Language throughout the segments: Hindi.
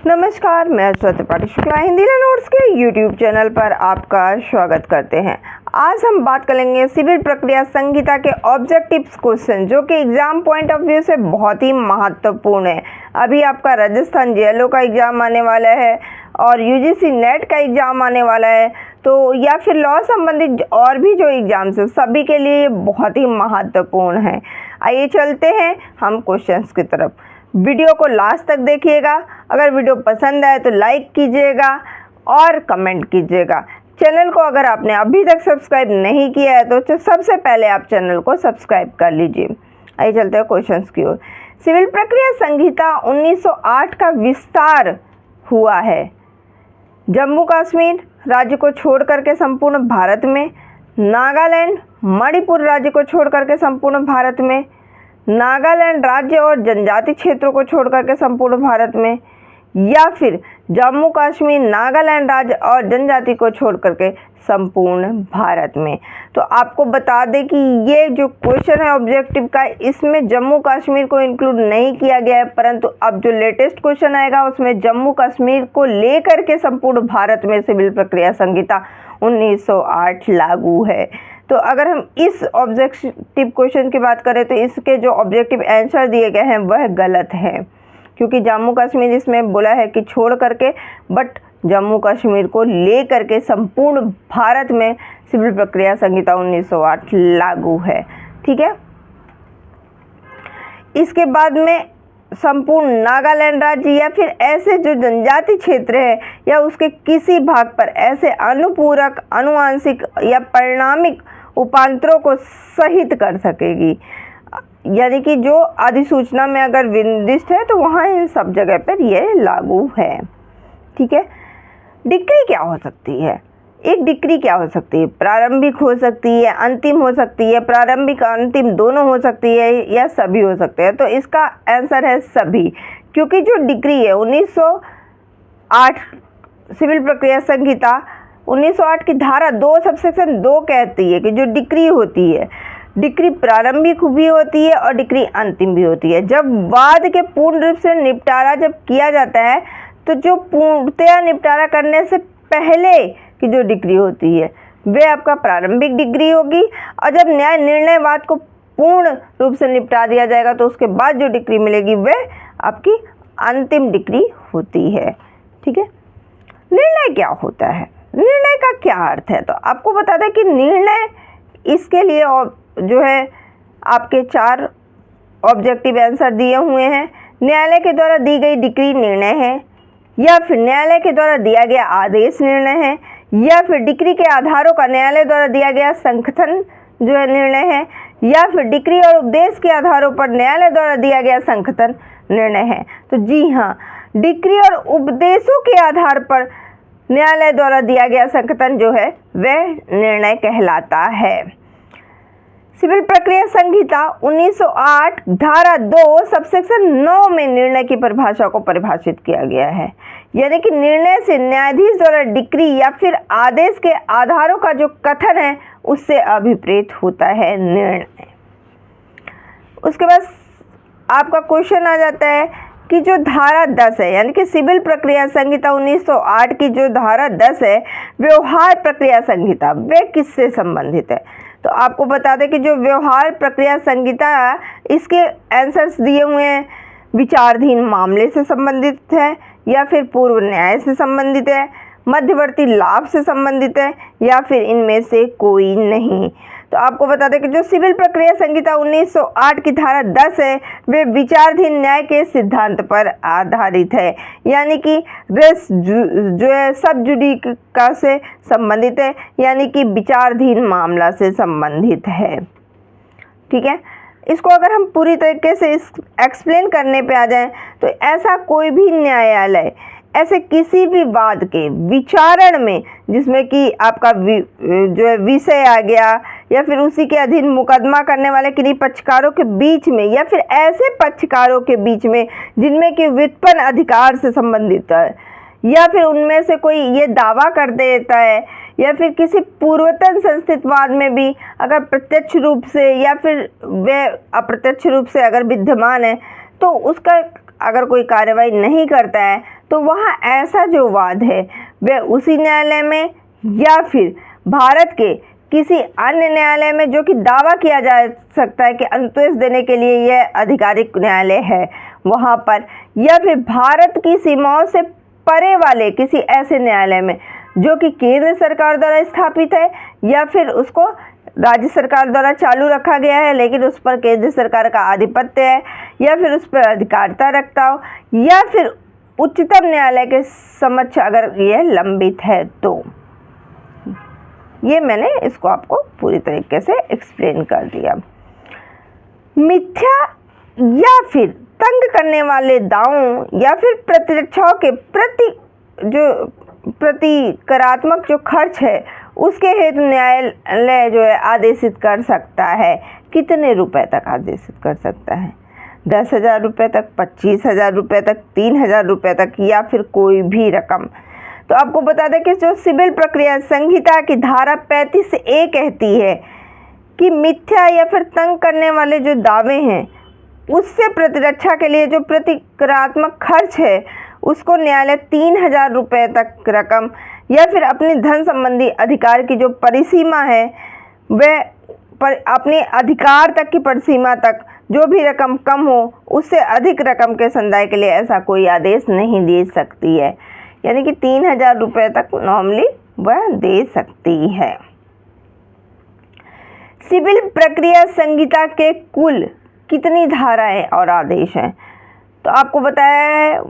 नमस्कार, मैं श्रुति त्रिपाठी शुक्ला हिंदी नोट्स के यूट्यूब चैनल पर आपका स्वागत करते हैं। आज हम बात करेंगे सिविल प्रक्रिया संहिता के ऑब्जेक्टिव्स क्वेश्चन, जो कि एग्जाम पॉइंट ऑफ व्यू से बहुत ही महत्वपूर्ण है। अभी आपका राजस्थान जेएलओ का एग्ज़ाम आने वाला है और यूजीसी नेट का एग्ज़ाम आने वाला है, तो या फिर लॉ संबंधित और भी जो एग्ज़ाम्स है सभी के लिए ये बहुत ही महत्वपूर्ण है। आइए चलते हैं हम क्वेश्चंस की तरफ। वीडियो को लास्ट तक देखिएगा। अगर वीडियो पसंद आए तो लाइक कीजिएगा और कमेंट कीजिएगा। चैनल को अगर आपने अभी तक सब्सक्राइब नहीं किया है तो सबसे पहले आप चैनल को सब्सक्राइब कर लीजिए। आइए चलते हैं क्वेश्चंस की ओर। सिविल प्रक्रिया संहिता 1908 का विस्तार हुआ है जम्मू कश्मीर राज्य को छोड़ करके संपूर्ण भारत में, नागालैंड मणिपुर राज्य को छोड़ करके संपूर्ण भारत में, नागालैंड राज्य और जनजाति क्षेत्रों को छोड़ करके संपूर्ण भारत में, या फिर जम्मू कश्मीर नागालैंड राज्य और जनजाति को छोड़ करके संपूर्ण भारत में। तो आपको बता दें कि ये जो क्वेश्चन है ऑब्जेक्टिव का, इसमें जम्मू कश्मीर को इंक्लूड नहीं किया गया है, परंतु अब जो लेटेस्ट क्वेश्चन आएगा उसमें जम्मू कश्मीर को लेकर के संपूर्ण भारत में सिविल प्रक्रिया संहिता 1908 लागू है। तो अगर हम इस ऑब्जेक्टिव क्वेश्चन की बात करें तो इसके जो ऑब्जेक्टिव आंसर दिए गए हैं वह गलत हैं, क्योंकि जम्मू कश्मीर इसमें बोला है कि छोड़ करके, बट जम्मू कश्मीर को ले करके संपूर्ण भारत में सिविल प्रक्रिया संहिता 1908 लागू है। ठीक है। इसके बाद में संपूर्ण नागालैंड राज्य या फिर ऐसे जो जनजाति क्षेत्र है या उसके किसी भाग पर ऐसे अनुपूरक, अनुआंशिक या परिणामिक उपांतरों को सहित कर सकेगी, यानी कि जो अधिसूचना में अगर विनिर्दिष्ट है तो वहाँ इन सब जगह पर यह लागू है। ठीक है। डिक्री क्या हो सकती है? एक डिक्री क्या हो सकती है? प्रारंभिक हो सकती है, अंतिम हो सकती है, प्रारंभिक अंतिम दोनों हो सकती है, या सभी हो सकते हैं। तो इसका आंसर है सभी, क्योंकि जो डिक्री है 1908 सिविल प्रक्रिया संहिता 1908 की धारा 2 सबसेक्शन 2 कहती है कि जो डिक्री होती है, डिक्री प्रारंभिक भी होती है और डिक्री अंतिम भी होती है। जब वाद के पूर्ण रूप से निपटारा जब किया जाता है तो जो पूर्णतया निपटारा करने से पहले की जो डिक्री होती है वे आपका प्रारंभिक डिग्री होगी, और जब न्याय निर्णय वाद को पूर्ण रूप से निपटा दिया जाएगा तो उसके बाद जो डिक्री मिलेगी वह आपकी अंतिम डिक्री होती है। ठीक है। निर्णय क्या होता है? निर्णय का क्या अर्थ है? तो आपको बता दें कि निर्णय, इसके लिए जो है आपके 4 ऑब्जेक्टिव आंसर दिए हुए हैं। न्यायालय के द्वारा दी गई डिक्री निर्णय है, या फिर न्यायालय के द्वारा दिया गया आदेश निर्णय है, या फिर डिक्री के आधारों का न्यायालय द्वारा दिया गया संकथन जो है निर्णय है, या फिर डिक्री और उपदेश के आधारों पर न्यायालय द्वारा दिया गया संकथन निर्णय है। तो जी हाँ, डिक्री और उपदेशों के आधार पर न्यायालय द्वारा दिया गया संकथन जो है वह निर्णय कहलाता है। सिविल प्रक्रिया संहिता 1908 धारा 2 सबसेक्शन 9 में निर्णय की परिभाषा को परिभाषित किया गया है, यानी कि निर्णय से न्यायाधीश द्वारा डिक्री या फिर आदेश के आधारों का जो कथन है उससे अभिप्रेत होता है निर्णय। उसके बाद आपका क्वेश्चन आ जाता है कि जो धारा 10 है, यानी कि सिविल प्रक्रिया संहिता 1908 की जो धारा 10 है, व्यवहार प्रक्रिया संहिता, वे किससे संबंधित है? तो आपको बता दें कि जो व्यवहार प्रक्रिया संहिता है, इसके आंसर्स दिए हुए हैं। विचाराधीन मामले से संबंधित है, या फिर पूर्व न्याय से संबंधित है, मध्यवर्ती लाभ से संबंधित है, या फिर इनमें से कोई नहीं। तो आपको बता दें कि जो सिविल प्रक्रिया संहिता 1908 की धारा 10 है वे विचाराधीन न्याय के सिद्धांत पर आधारित है, यानी कि रेस जो है सब जुडिका से संबंधित है, यानी कि विचाराधीन मामला से संबंधित है। ठीक है। इसको अगर हम पूरी तरीके से एक्सप्लेन करने पे आ जाएं तो ऐसा कोई भी न्यायालय ऐसे किसी भी वाद के विचारण में, जिसमें कि आपका जो है विषय आ गया या फिर उसी के अधीन मुकदमा करने वाले किन्हीं पक्षकारों के बीच में, या फिर ऐसे पक्षकारों के बीच में जिनमें कि व्युत्पन्न अधिकार से संबंधित है, या फिर उनमें से कोई ये दावा कर देता है, या फिर किसी पूर्वतन संस्थित वाद में भी अगर प्रत्यक्ष रूप से या फिर वे अप्रत्यक्ष रूप से अगर विद्यमान है तो उसका अगर कोई कार्रवाई नहीं करता है तो वहाँ ऐसा जो वाद है वह उसी न्यायालय में या फिर भारत के किसी अन्य न्यायालय में, जो कि दावा किया जा सकता है कि अनुदेश देने के लिए यह आधिकारिक न्यायालय है, वहाँ पर, या फिर भारत की सीमाओं से परे वाले किसी ऐसे न्यायालय में जो कि केंद्र सरकार द्वारा स्थापित है या फिर उसको राज्य सरकार द्वारा चालू रखा गया है लेकिन उस पर केंद्र सरकार का आधिपत्य है, या फिर उस पर अधिकारिता रखता हो, या फिर उच्चतम न्यायालय के समक्ष अगर यह लंबित है। तो ये मैंने इसको आपको पूरी तरीके से एक्सप्लेन कर दिया। मिथ्या या फिर तंग करने वाले दावों या फिर प्रतिरक्षाओं के प्रतिकरात्मक जो खर्च है उसके हेतु न्यायालय जो है आदेशित कर सकता है। कितने रुपए तक आदेशित कर सकता है? 10,000 रुपये तक, 25,000 रुपये तक, 3,000 रुपये तक, या फिर कोई भी रकम। तो आपको बता दें कि जो सिविल प्रक्रिया संहिता की धारा 35A कहती है कि मिथ्या या फिर तंग करने वाले जो दावे हैं उससे प्रतिरक्षा के लिए जो प्रतिक्रियात्मक खर्च है उसको न्यायालय 3,000 रुपये तक रकम या फिर अपनी धन संबंधी अधिकार की जो परिसीमा है वह अपने अधिकार तक की परिसीमा तक जो भी रकम कम हो उससे अधिक रकम के संदाय के लिए ऐसा कोई आदेश नहीं दे सकती है। यानी कि 3,000 रुपये तक नॉर्मली वह दे सकती है। सिविल प्रक्रिया संहिता के कुल कितनी धाराएं और आदेश हैं? तो आपको बताया है,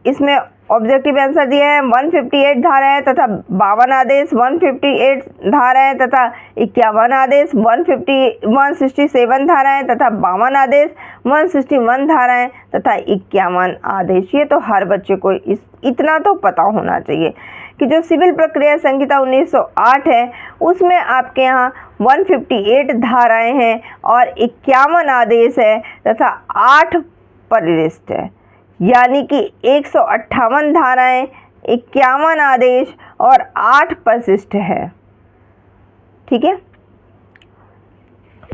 इसमें ऑब्जेक्टिव आंसर दिया है 158 धाराएं तथा 52 आदेश, 158 धाराएं तथा 51 आदेश, 167 धाराएं तथा 52 आदेश, 161 धाराएं तथा 51 आदेश। ये तो हर बच्चे को इतना तो पता होना चाहिए कि जो सिविल प्रक्रिया संहिता 1908 है उसमें आपके यहाँ 158 धाराएं हैं और 51 आदेश है तथा 8 परिशिष्ट है, यानी कि 158 धाराएं, 51 आदेश और 8 परिशिष्ट है। ठीक है,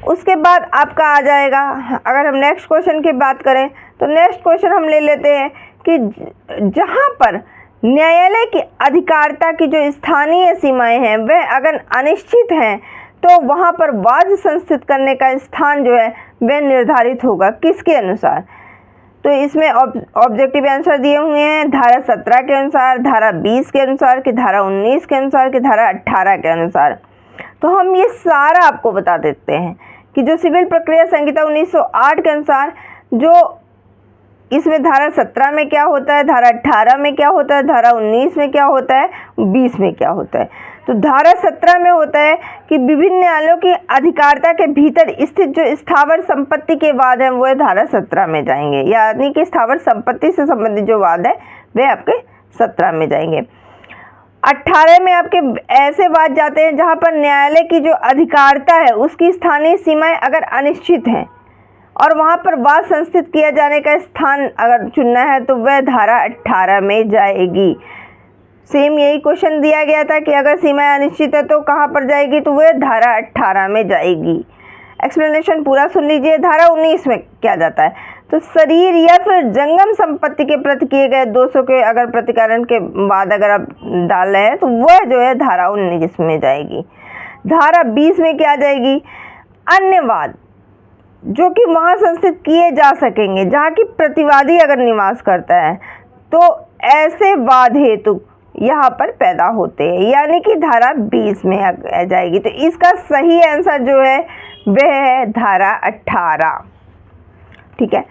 उसके बाद आपका आ जाएगा, अगर हम नेक्स्ट क्वेश्चन की बात करें तो नेक्स्ट क्वेश्चन हम ले लेते हैं कि जहां पर न्यायालय की अधिकारिता की जो स्थानीय सीमाएं हैं वह अगर अनिश्चित हैं तो वहां पर वाद संस्थित करने का स्थान जो है वह निर्धारित होगा किसके अनुसार? तो इसमें ऑब्जेक्टिव आंसर दिए हुए हैं धारा 17 के अनुसार, धारा 20 के अनुसार, कि धारा 19 के अनुसार, कि धारा 18 के अनुसार। तो हम ये सारा आपको बता देते हैं कि जो सिविल प्रक्रिया संहिता 1908 के अनुसार जो इसमें धारा 17 में क्या होता है, धारा 18 में क्या होता है, धारा 19 में क्या होता है, 20 में क्या होता है। तो धारा 17 में होता है कि विभिन्न न्यायालयों की अधिकारिता के भीतर स्थित जो स्थावर संपत्ति के वाद हैं वो धारा 17 में जाएंगे, यानी कि स्थावर संपत्ति से संबंधित जो वाद है वे आपके 17 में जाएंगे। 18 में आपके ऐसे वाद जाते हैं जहां पर न्यायालय की जो अधिकारिता है उसकी स्थानीय सीमाएं अगर अनिश्चित हैं और वहां पर वाद संस्थित किया जाने का स्थान अगर चुनना है तो वह धारा 18 में जाएगी। सेम यही क्वेश्चन दिया गया था कि अगर सीमाएं अनिश्चित है तो कहां पर जाएगी, तो वह धारा 18 में जाएगी। एक्सप्लेनेशन पूरा सुन लीजिए। धारा 19 में क्या जाता है, तो शरीर या फिर जंगम संपत्ति के प्रति किए गए दोषों के अगर प्रतिकारण के बाद अगर आप डाल रहे हैं तो वह जो है धारा 19 में जाएगी। धारा 20 में क्या जाएगी, अन्य वाद जो कि वहाँ संस्थित किए जा सकेंगे जहाँ की प्रतिवादी अगर निवास करता है तो ऐसे वाद हेतु यहाँ पर पैदा होते हैं, यानी कि धारा 20 में आ जाएगी। तो इसका सही आंसर जो है वह है धारा 18। ठीक है,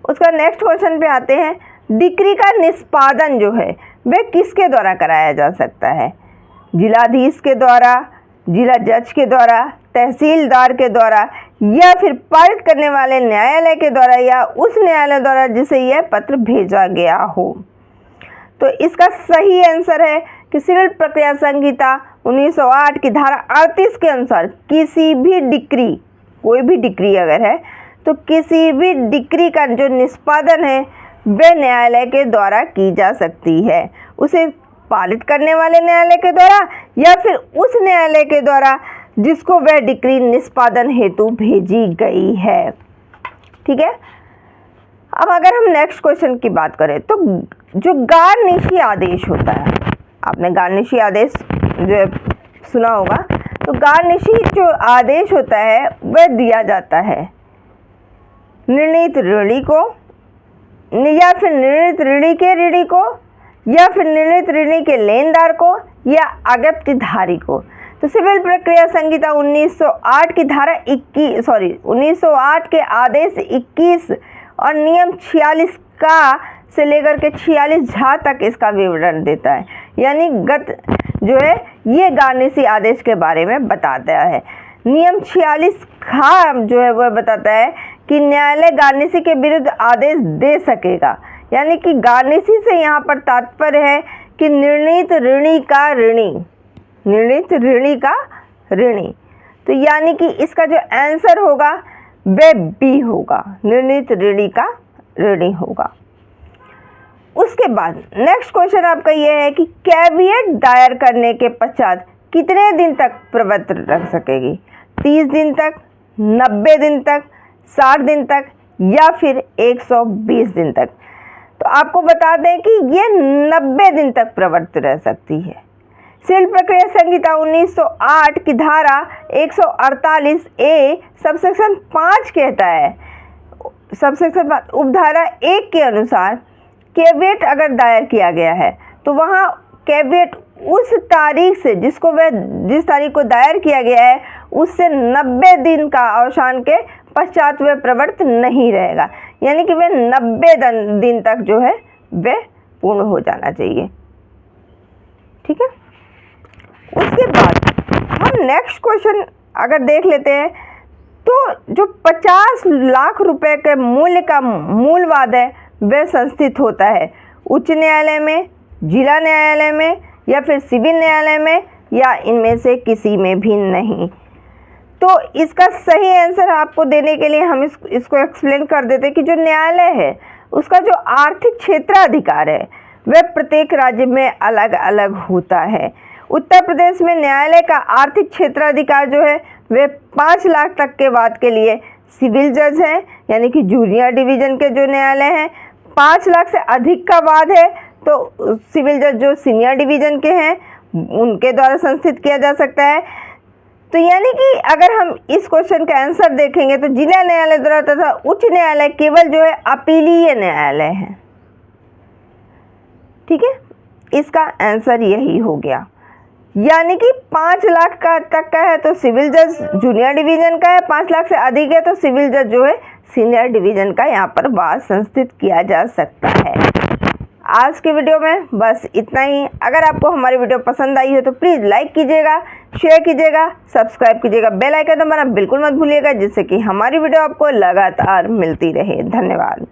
उसका नेक्स्ट क्वेश्चन पे आते हैं। डिक्री का निष्पादन जो है वह किसके द्वारा कराया जा सकता है? जिलाधीश के द्वारा, जिला जज के द्वारा, तहसीलदार के द्वारा, या फिर पारित करने वाले न्यायालय के द्वारा, या उस न्यायालय द्वारा जिसे यह पत्र भेजा गया हो। तो इसका सही आंसर है कि सिविल प्रक्रिया संहिता 1908 की धारा 38 के अनुसार किसी भी डिक्री, कोई भी डिक्री अगर है तो किसी भी डिक्री का जो निष्पादन है वह न्यायालय के द्वारा की जा सकती है, उसे पारित करने वाले न्यायालय के द्वारा या फिर उस न्यायालय के द्वारा जिसको वह डिक्री निष्पादन हेतु भेजी गई है। ठीक है, अब अगर हम नेक्स्ट क्वेश्चन की बात करें तो जो गार्निशी आदेश होता है, आपने गार्निशी आदेश जो है सुना होगा, तो गार्निशी जो आदेश होता है वह दिया जाता है निर्णीत ऋणी को, या फिर निर्णीत ऋणी के ऋणी को, या फिर निर्णीत ऋणी के लेनदार को, या आज्ञप्तिधारी को। तो सिविल प्रक्रिया संहिता 1908 की धारा 1908 के आदेश 21 और नियम 46 का से लेकर के 46 झा तक इसका विवरण देता है। यानी गत जो है ये गार्निशी आदेश के बारे में बताता है। नियम 46 खा जो है वह बताता है कि न्यायालय गार्निशी के विरुद्ध आदेश दे सकेगा। यानी कि गार्निशी से यहाँ पर तात्पर्य है कि निर्णीत ऋणी का ऋणी, निर्णीत ऋणी का ऋणी। तो यानी कि इसका जो आंसर होगा वह बी होगा, निर्णीत ऋणी का ऋणी होगा। उसके बाद नेक्स्ट क्वेश्चन आपका यह है कि कैविएट दायर करने के पश्चात कितने दिन तक प्रवर्त रख सकेगी? 30 दिन तक, 90 दिन तक, 60 दिन तक, या फिर 120 दिन तक। तो आपको बता दें कि ये 90 दिन तक प्रवर्त रह सकती है। सिविल प्रक्रिया संहिता 1908 की धारा 148 ए सबसेक्शन 5 कहता है, सबसेक्शन 5 उपधारा 1 के अनुसार कैविएट अगर दायर किया गया है तो वहाँ कैविएट उस तारीख से जिस तारीख को दायर किया गया है उससे 90 दिन का अवसान के पश्चात वह प्रवर्त नहीं रहेगा। यानी कि वह 90 दिन तक जो है वह पूर्ण हो जाना चाहिए। ठीक है। उसके बाद हम नेक्स्ट क्वेश्चन अगर देख लेते हैं तो जो 50 लाख रुपए के मूल्य का मूल वाद है वह संस्थित होता है उच्च न्यायालय में, जिला न्यायालय में, या फिर सिविल न्यायालय में, या इनमें से किसी में भी नहीं। तो इसका सही आंसर आपको देने के लिए हम इसको एक्सप्लेन कर देते हैं कि जो न्यायालय है उसका जो आर्थिक क्षेत्राधिकार है वह प्रत्येक राज्य में अलग अलग होता है। उत्तर प्रदेश में न्यायालय का आर्थिक क्षेत्राधिकार जो है वह 5 लाख तक के वाद के लिए सिविल जज हैं, यानी कि जूनियर डिवीजन के जो न्यायालय हैं। 5 लाख से अधिक का वाद है तो सिविल जज जो सीनियर डिवीजन के हैं उनके द्वारा संस्थित किया जा सकता है। तो यानी कि अगर हम इस क्वेश्चन का आंसर देखेंगे तो जिला न्यायालय द्वारा तथा उच्च न्यायालय केवल जो है अपीलीय न्यायालय है। ठीक है, इसका आंसर यही हो गया। यानी कि 5 लाख का तक का है तो सिविल जज जूनियर डिवीजन का है, 5 लाख से अधिक है तो सिविल जज जो है सीनियर डिवीजन का यहाँ पर वाद संस्थित किया जा सकता है। आज के वीडियो में बस इतना ही। अगर आपको हमारी वीडियो पसंद आई हो तो प्लीज़ लाइक कीजिएगा, शेयर कीजिएगा, सब्सक्राइब कीजिएगा, बेल आइकन दबाना बिल्कुल मत भूलिएगा जिससे कि हमारी वीडियो आपको लगातार मिलती रहे। धन्यवाद।